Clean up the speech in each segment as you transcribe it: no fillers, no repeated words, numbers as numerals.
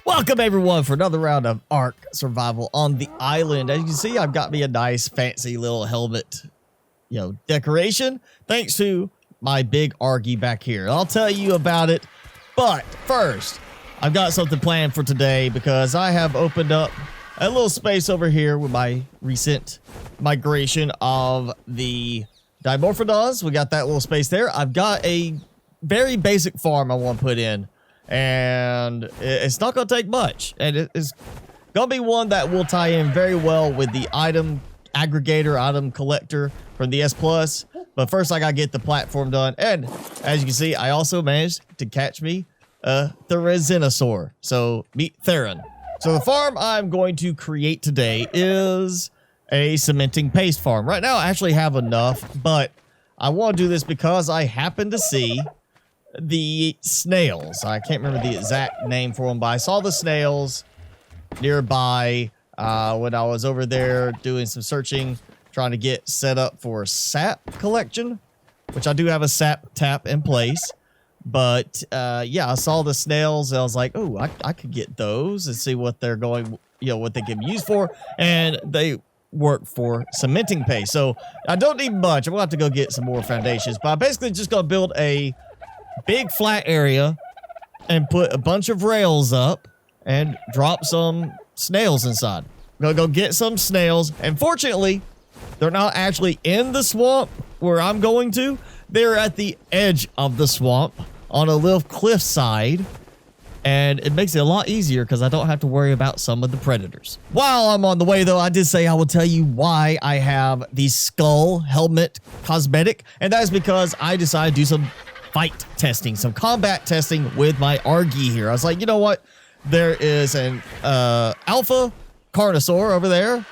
Welcome everyone for another round of Ark Survival on the island. As you can see, I've got me a nice fancy little helmet, decoration, thanks to my big Argy back here. I'll tell you about it, but first, I've got something planned for today because I have opened up a little space over here with my recent migration of the Dimorphodons. We got that little space there. I've got a very basic farm I want to put in. And it's not going to take much. And it's going to be one that will tie in very well with the item aggregator, item collector from the S+. But first, I got to get the platform done. And as you can see, I also managed to catch me a Therizinosaur. So, meet Theron. So, the farm I'm going to create today is a cementing paste farm. Right now, I actually have enough. But I want to do this because I happen to see the snails. I can't remember the exact name for them, but I saw the snails nearby when I was over there doing some searching, trying to get set up for sap collection, which I do have a sap tap in place. But yeah, I saw the snails and I was like, oh, I could get those and see what they're going, what they can be used for. And they work for cementing paste. So I don't need much. I'm gonna have to go get some more foundations, but I'm basically just gonna build a big flat area and put a bunch of rails up and drop some snails inside. I'm gonna go get some snails, and fortunately they're not actually in the swamp where I'm going to. They're at the edge of the swamp on a little cliff side, and it makes it a lot easier because I don't have to worry about some of the predators. While I'm on the way though, I did say I will tell you why I have the skull helmet cosmetic, and that is because I decided to do some fight testing, some combat testing with my Argy here. I was like, you know what? There is an alpha carnosaur over there,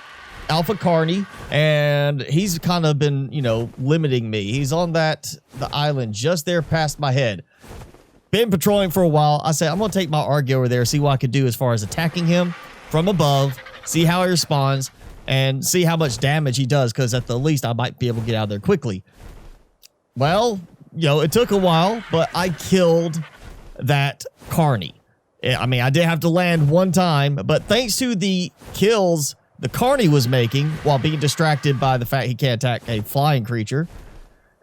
alpha carny, and he's kind of been, limiting me. He's on the island just there past my head. Been patrolling for a while. I said, I'm going to take my Argy over there, see what I could do as far as attacking him from above, see how he responds, and see how much damage he does, because at the least I might be able to get out of there quickly. Well, it took a while, but I killed that carny. I mean, I did have to land one time, but thanks to the kills the carny was making while being distracted by the fact he can't attack a flying creature,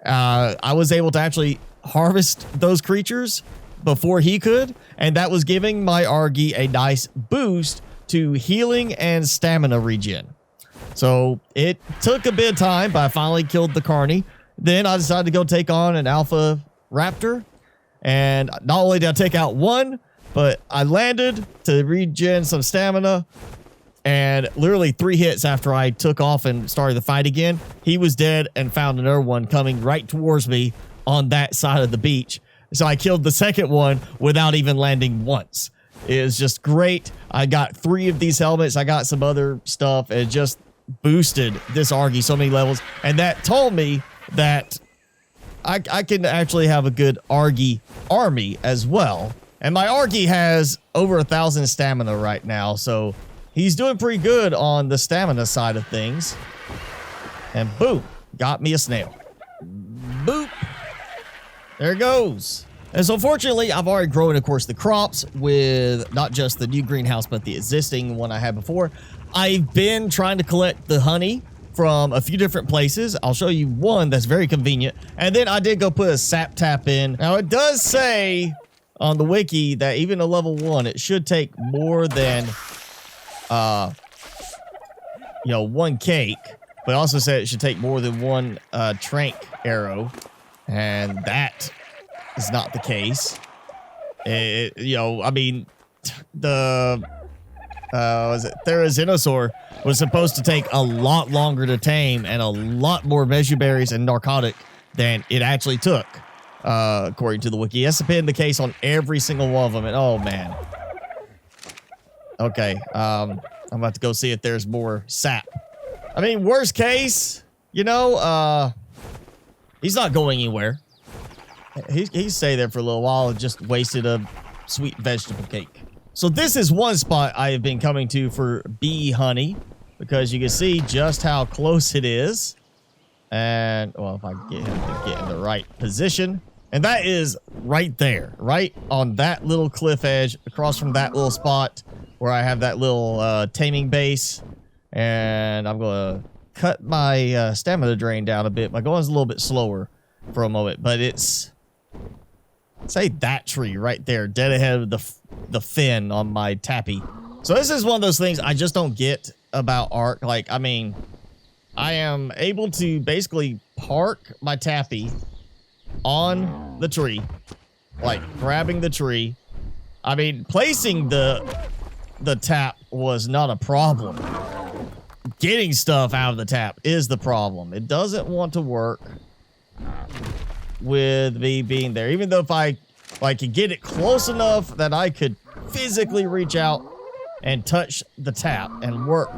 I was able to actually harvest those creatures before he could, and that was giving my Argy a nice boost to healing and stamina regen. So it took a bit of time, but I finally killed the carny. Then I decided to go take on an alpha raptor. And not only did I take out one, but I landed to regen some stamina. And literally 3 hits after I took off and started the fight again, he was dead and found another one coming right towards me on that side of the beach. So I killed the second one without even landing once. It was just great. I got 3 of these helmets. I got some other stuff. It just boosted this Argy so many levels. And that told me that I can actually have a good Argy army as well. And my Argy has over 1,000 stamina right now, so he's doing pretty good on the stamina side of things. And boom, got me a snail. Boop. There it goes. And so fortunately, I've already grown, of course, the crops with not just the new greenhouse, but the existing one I had before. I've been trying to collect the honey from a few different places. I'll show you one that's very convenient. And then I did go put a sap tap in. Now it does say on the wiki that even a level 1, it should take more than, one cake. But it also said it should take more than one trank arrow. And that is not the case. I mean, the Therizinosaur was supposed to take a lot longer to tame and a lot more measure berries and narcotic than it actually took, according to the wiki. That's been the case on every single one of them. And oh man. Okay, I'm about to go see if there's more sap. I mean, worst case, he's not going anywhere. He stayed there for a little while and just wasted a sweet vegetable cake. So this is one spot I have been coming to for bee honey, because you can see just how close it is. And, well, if I get him to get in the right position, And that is right there, right on that little cliff edge, across from that little spot where I have that little taming base. And I'm going to cut my stamina drain down a bit by going a little bit slower for a moment. But it's, say, that tree right there, dead ahead of the fin on my tappy. So this is one of those things I just don't get about Ark. Like, I mean, I am able to basically park my tappy on the tree, like grabbing the tree. I mean, placing the tap was not a problem. Getting stuff out of the tap is the problem. It doesn't want to work with me being there. Even though if I could get it close enough that I could physically reach out and touch the tap and work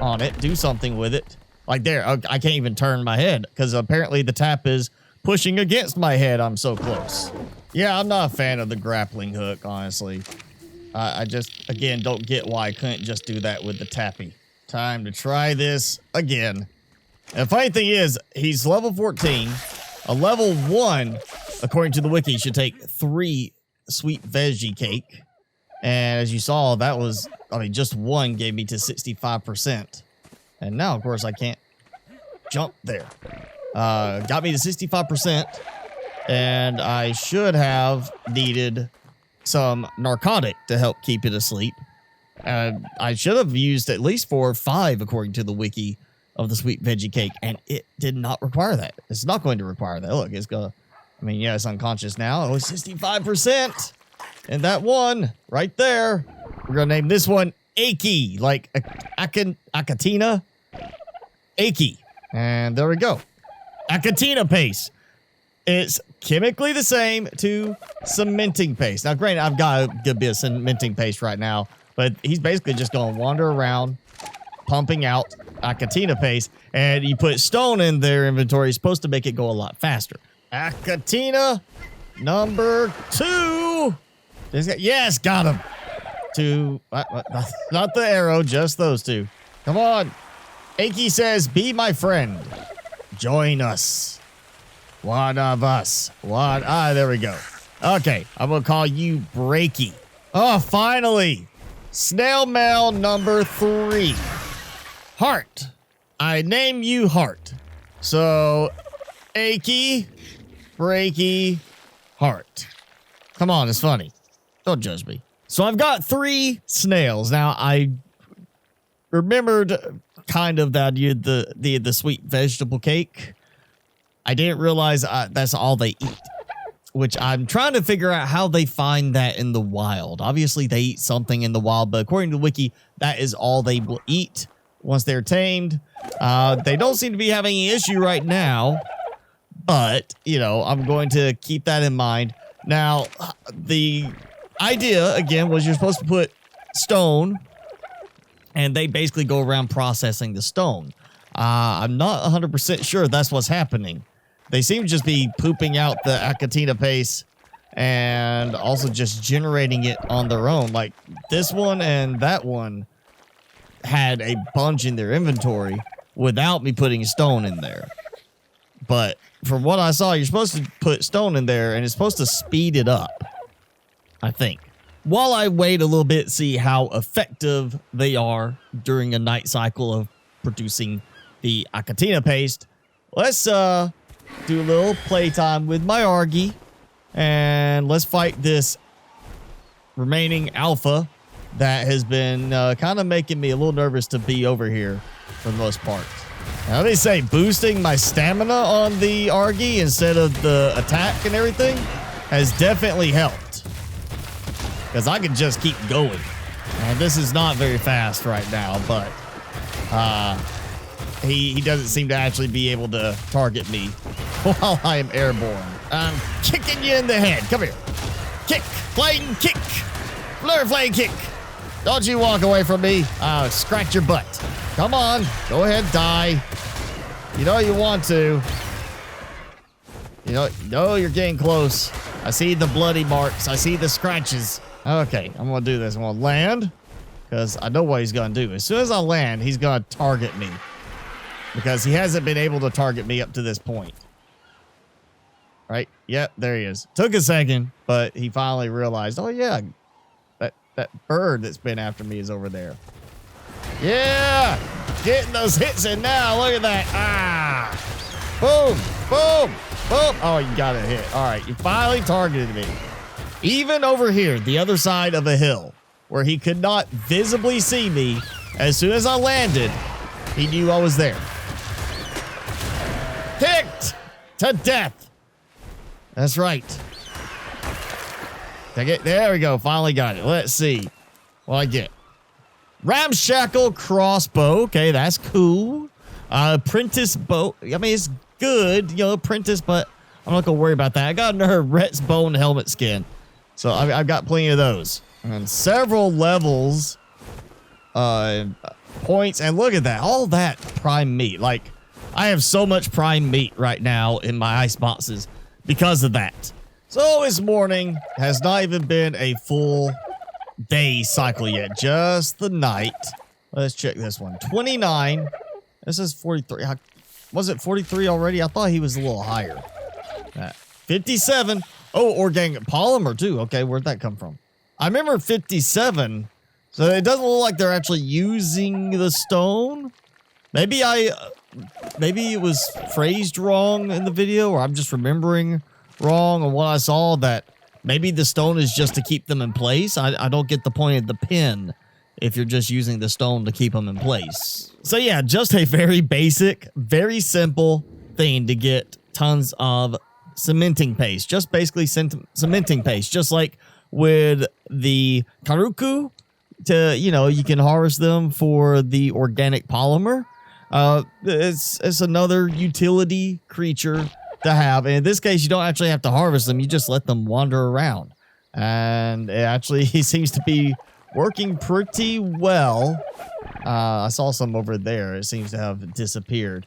on it, do something with it. Like there, I can't even turn my head because apparently the tap is pushing against my head. I'm so close. Yeah, I'm not a fan of the grappling hook, honestly. I just, again, don't get why I couldn't just do that with the tappy. Time to try this again. And the funny thing is, he's level 14. A level 1, according to the wiki, should take 3 sweet veggie cake. And as you saw, that was, I mean, just 1 gave me to 65%. And now, of course, I can't jump there. Got me to 65%. And I should have needed some narcotic to help keep it asleep. I should have used at least 4 or 5, according to the wiki, of the sweet veggie cake. And it did not require that. It's not going to require that. Look, it's going to, I mean, yeah, it's unconscious now. Oh, 65%. And that one right there, we're going to name this one Achy, like Achatina. Achy. And there we go. Achatina paste. It's chemically the same to cementing paste. Now, granted, I've got a good bit of cementing paste right now, but he's basically just going to wander around pumping out Achatina paste, and you put stone in their inventory. It's supposed to make it go a lot faster. Achatina number 2. Yes, got him. 2, not the arrow, just those 2. Come on. Aki says, be my friend. Join us. One of us. There we go. Okay, I'm going to call you Breaky. Oh, finally. Snail mail number 3. Heart. I name you Heart. So, Achy, Breaky, Heart. Come on, it's funny. Don't judge me. So I've got 3 snails. Now, I remembered kind of that you the sweet vegetable cake. I didn't realize that's all they eat, which I'm trying to figure out how they find that in the wild. Obviously, they eat something in the wild, but according to the wiki, that is all they will eat once they're tamed. They don't seem to be having any issue right now, but, you know, I'm going to keep that in mind. Now, the idea, again, was you're supposed to put stone, and they basically go around processing the stone. I'm not 100% sure that's what's happening. They seem to just be pooping out the Achatina paste and also just generating it on their own. Like this one and that one had a bunch in their inventory without me putting stone in there. But from what I saw, you're supposed to put stone in there and it's supposed to speed it up, I think. While I wait a little bit, see how effective they are during a night cycle of producing the Achatina paste, let's do a little playtime with my Argy, and let's fight this remaining alpha that has been kind of making me a little nervous to be over here for the most part. Now, they say boosting my stamina on the Argy instead of the attack and everything has definitely helped, because I can just keep going. And this is not very fast right now, but he doesn't seem to actually be able to target me while I am airborne. I'm kicking you in the head. Come here. Kick. Flying kick. Flare flame kick. Don't you walk away from me. I'll scratch your butt. Come on. Go ahead, die. You know you want to. You know you're getting close. I see the bloody marks. I see the scratches. Okay, I'm going to do this. I'm going to land, because I know what he's going to do. As soon as I land, he's going to target me, because he hasn't been able to target me up to this point. Right? Yep, there he is. Took a second, but he finally realized, oh yeah, that bird that's been after me is over there. Yeah! Getting those hits in now. Look at that. Ah! Boom! Boom! Boom! Oh, you got a hit. All right, you finally targeted me. Even over here, the other side of a hill, where he could not visibly see me, as soon as I landed, he knew I was there. Kicked to death. That's right. Take it. There we go. Finally got it. Let's see what I get. Ramshackle crossbow. Okay, that's cool. Apprentice bow. I mean, it's good, you know, apprentice, but I'm not gonna worry about that. I got another Rhett's bone helmet skin, so I've got plenty of those and several levels, points. And look at that, all that prime meat. Like, I have so much prime meat right now in my ice boxes because of that. So it's morning. Has not even been a full day cycle yet, just the night. Let's check this one. 29. This is 43. Was it 43 already? I thought he was a little higher. 57. Oh, organic polymer too. Okay, where'd that come from? I remember 57. So it doesn't look like they're actually using the stone. Maybe it was phrased wrong in the video, or I'm just remembering wrong on what I saw, that maybe the stone is just to keep them in place. I don't get the point of the pin if you're just using the stone to keep them in place. So yeah, just a very basic, very simple thing to get tons of cementing paste. Just basically cementing paste, just like with the karuku, to, you know, you can harvest them for the organic polymer. It's another utility creature to have. And in this case, you don't actually have to harvest them. You just let them wander around. And it actually seems to be working pretty well. I saw some over there. It seems to have disappeared.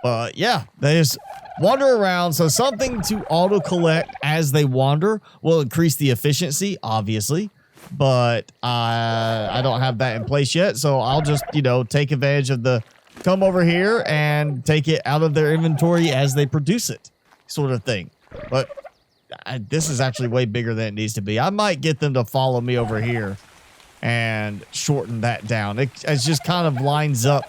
But yeah, they just wander around. So something to auto-collect as they wander will increase the efficiency, obviously. But I don't have that in place yet. So I'll just, you know, take advantage of the come over here and take it out of their inventory as they produce it, sort of thing. But this is actually way bigger than it needs to be. I might get them to follow me over here and shorten that down. It just kind of lines up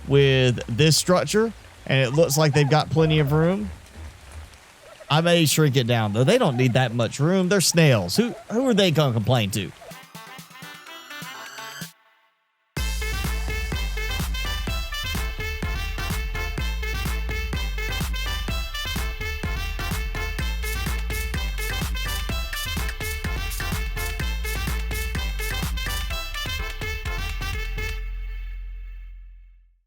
with this structure, and it looks like they've got plenty of room. I may shrink it down, though. They don't need that much room. They're snails. Who are they going to complain to?